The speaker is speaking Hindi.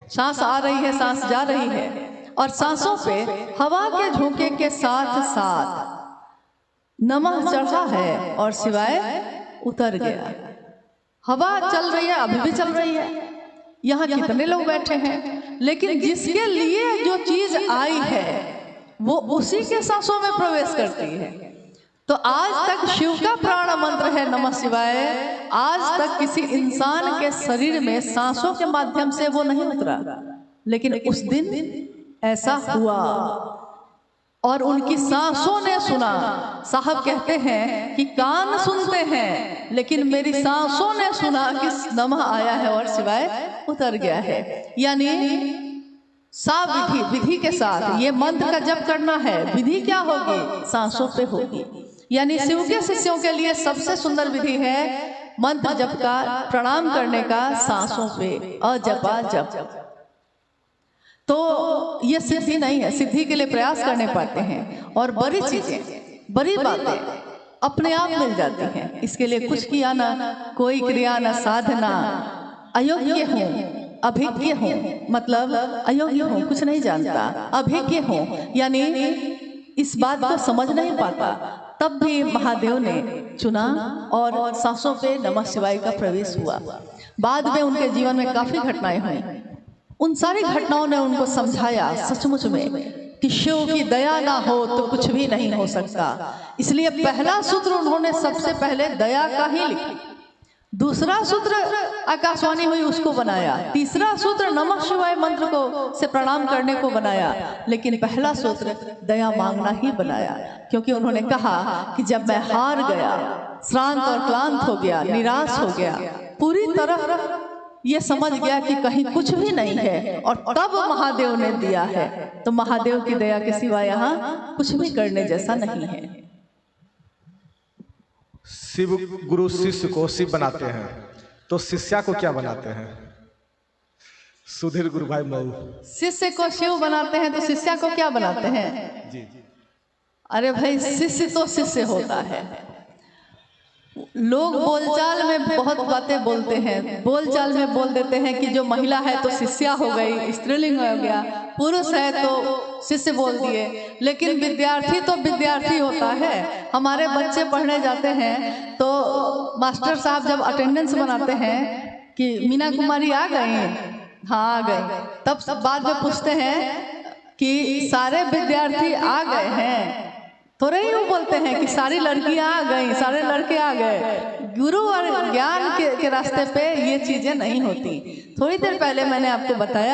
सांस आ रही है, सांस जा रही है, और सांसों पे हवा के झोंके के साथ साथ नमः चढ़ा है और शिवाय उतर गया। हवा चल रही है, अभी भी चल रही है, यहाँ कितने लोग बैठे हैं, लेकिन जिसके लिए जो चीज आई है वो उसी के सांसों में प्रवेश करती है। तो आज तक शिव का प्राण मंत्र है नमः शिवाय, आज तक किसी इंसान के शरीर में सांसों के माध्यम से वो नहीं उतरा, लेकिन उस दिन ऐसा हुआ और उनकी सांसों ने सुना। साहब कहते हैं कि कान सुनते हैं, लेकिन मेरी सांसों ने सुना कि नमः आया है और शिवाय उतर गया है। यानी विधि, विधि के साथ ये मंत्र का जप करना है। विधि क्या होगी? सांसों पे होगी। यानी शिव के शिष्यों के लिए सबसे सुंदर विधि है मंत्र जप का, प्रणाम करने का सांसों पे, अजपा जप। तो ये सिद्धि नहीं है, सिद्धि के लिए प्रयास करने पड़ते हैं और बड़ी चीजें, बड़ी बातें अपने आप मिल जाती हैं। इसके लिए कुछ किया ना, कोई क्रिया ना साधना, अयोग्य हूँ, अभिज्ञ हूँ, मतलब अयोग्य हूँ, कुछ नहीं जानता, अभिज्ञ हूँ, यानी इस बात को समझ नहीं पाता, तब भी महादेव ने चुना और सांसों पे नमः शिवाय का प्रवेश हुआ। बाद में उनके जीवन में काफी घटनाएं हुई। उन सारी घटनाओं ने उनको समझाया सचमुच में कि शिव की दया ना हो तो कुछ भी नहीं हो सकता। इसलिए पहला सूत्र उन्होंने सबसे पहले दया का ही लिखा, दूसरा सूत्र आकाशवाणी हुई उसको बनाया, तीसरा सूत्र नमः शिवाय मंत्र को से प्रणाम करने को बनाया, लेकिन पहला सूत्र दया मांगना ही बनाया। क्योंकि उन्होंने कहा कि जब मैं हार गया, श्रांत और क्लांत हो गया, निराश हो गया, पूरी तरह ये समझ गया कि कहीं कुछ भी नहीं है, और तब महादेव ने दिया है, तो महादेव की दया के सिवा यहाँ कुछ भी करने जैसा नहीं है। शिव गुरु शिष्य को शिव बनाते हैं, तो शिष्या को क्या बनाते हैं? सुधीर गुरु भाई मऊ। शिष्य को शिव बनाते हैं तो शिष्या को क्या बनाते हैं? जी। अरे भाई, शिष्य तो शिष्य होता है। लोग बोलचाल में बहुत बातें बोलते हैं, बोलचाल में बोल देते हैं कि जो महिला है तो शिष्या हो गई, स्त्रीलिंग हो गया, पुरुष है तो शिष्य बोल दिए, लेकिन विद्यार्थी तो विद्यार्थी होता है। हमारे बच्चे पढ़ने जाते हैं तो मास्टर साहब जब अटेंडेंस बनाते हैं कि मीना कुमारी आ गई, हाँ आ गई, तब बाद में पूछते हैं कि सारे विद्यार्थी आ गए हैं, थोड़े ही वो बोलते हैं कि सारी लड़कियां आ गई, सारे लड़के आ गए। गुरु और ज्ञान के रास्ते पे ये चीजें नहीं होती। थोड़ी देर पहले मैंने आपको बताया